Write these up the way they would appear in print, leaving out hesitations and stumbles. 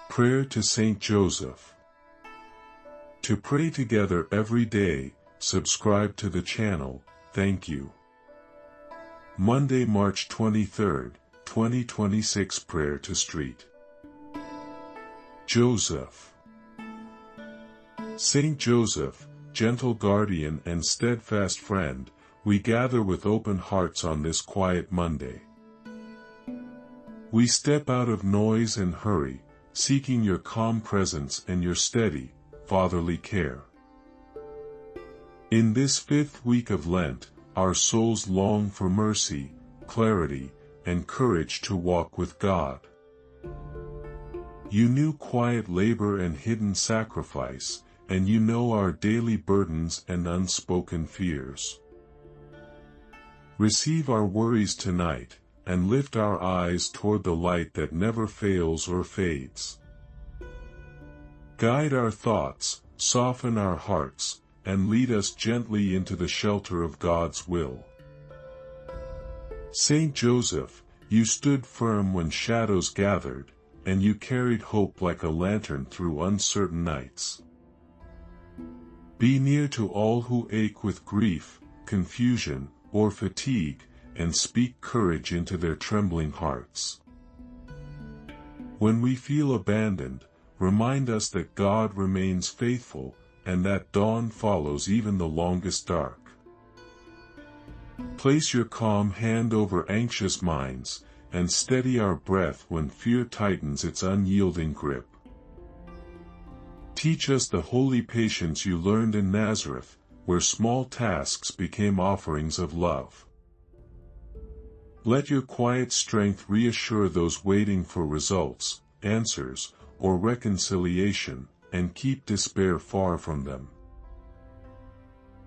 Prayer to Saint Joseph. To pray together every day, subscribe to the channel, thank you. Monday, March 23, 2026. Prayer to St. Joseph. Saint Joseph, gentle guardian and steadfast friend, we gather with open hearts on this quiet Monday. We step out of noise and hurry, seeking your calm presence and your steady, fatherly care. In this fifth week of Lent, our souls long for mercy, clarity, and courage to walk with God. You knew quiet labor and hidden sacrifice, and you know our daily burdens and unspoken fears. Receive our worries tonight, and lift our eyes toward the light that never fails or fades. Guide our thoughts, soften our hearts, and lead us gently into the shelter of God's will. Saint Joseph, you stood firm when shadows gathered, and you carried hope like a lantern through uncertain nights. Be near to all who ache with grief, confusion, or fatigue, and speak courage into their trembling hearts. When we feel abandoned, remind us that God remains faithful, and that dawn follows even the longest dark. Place your calm hand over anxious minds, and steady our breath when fear tightens its unyielding grip. Teach us the holy patience you learned in Nazareth, where small tasks became offerings of love. Let your quiet strength reassure those waiting for results, answers, or reconciliation, and keep despair far from them.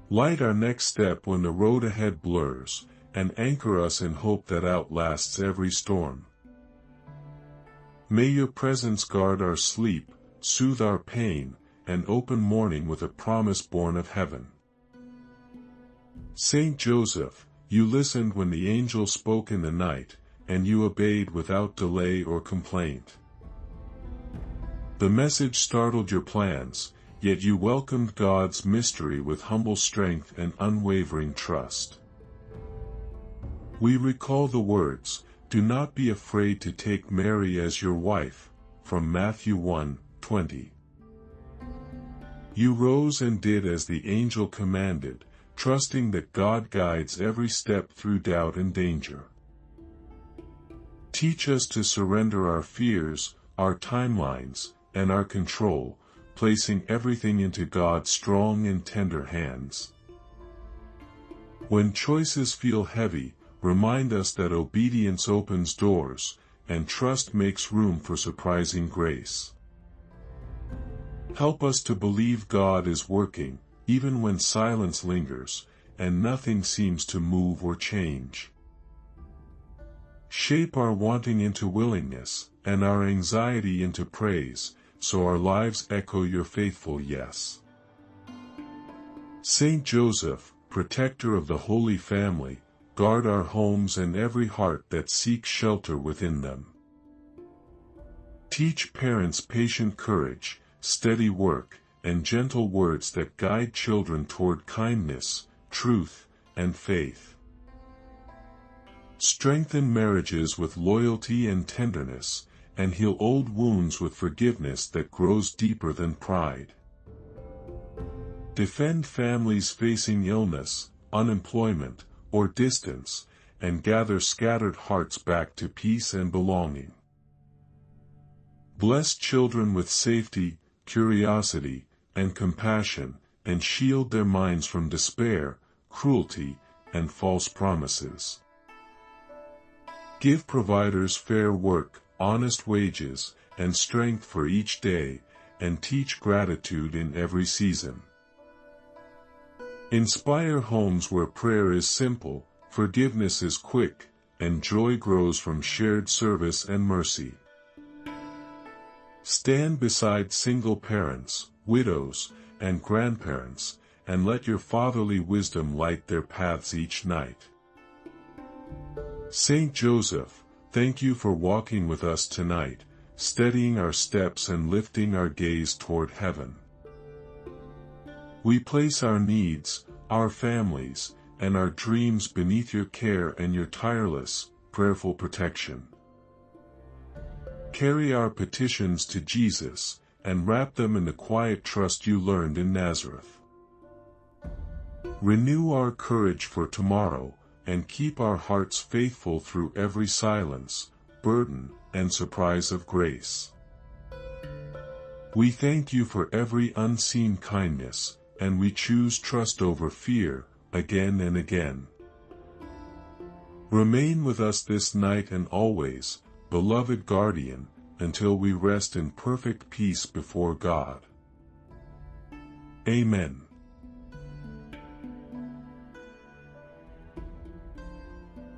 Light our next step when the road ahead blurs, and anchor us in hope that outlasts every storm. May your presence guard our sleep, soothe our pain, and open morning with a promise born of heaven. Saint Joseph, you listened when the angel spoke in the night, and you obeyed without delay or complaint. The message startled your plans, yet you welcomed God's mystery with humble strength and unwavering trust. We recall the words, "Do not be afraid to take Mary as your wife," from Matthew 1:20. You rose and did as the angel commanded, trusting that God guides every step through doubt and danger. Teach us to surrender our fears, our timelines, and our control, placing everything into God's strong and tender hands. When choices feel heavy, remind us that obedience opens doors, and trust makes room for surprising grace. Help us to believe God is working, even when silence lingers, and nothing seems to move or change. Shape our wanting into willingness, and our anxiety into praise, so our lives echo your faithful yes. Saint Joseph, protector of the Holy Family, guard our homes and every heart that seeks shelter within them. Teach parents patient courage, steady work, and gentle words that guide children toward kindness, truth, and faith. Strengthen marriages with loyalty and tenderness, and heal old wounds with forgiveness that grows deeper than pride. Defend families facing illness, unemployment, or distance, and gather scattered hearts back to peace and belonging. Bless children with safety, curiosity, and compassion, and shield their minds from despair, cruelty, and false promises. Give providers fair work, honest wages, and strength for each day, and teach gratitude in every season. Inspire homes where prayer is simple, forgiveness is quick, and joy grows from shared service and mercy. Stand beside single parents, widows, and grandparents, and let your fatherly wisdom light their paths each night. Saint Joseph, thank you for walking with us tonight, steadying our steps and lifting our gaze toward heaven. We place our needs, our families, and our dreams beneath your care and your tireless, prayerful protection. Carry our petitions to Jesus, and wrap them in the quiet trust you learned in Nazareth. Renew our courage for tomorrow, and keep our hearts faithful through every silence, burden, and surprise of grace. We thank you for every unseen kindness, and we choose trust over fear, again and again. Remain with us this night and always, beloved guardian, until we rest in perfect peace before God. Amen.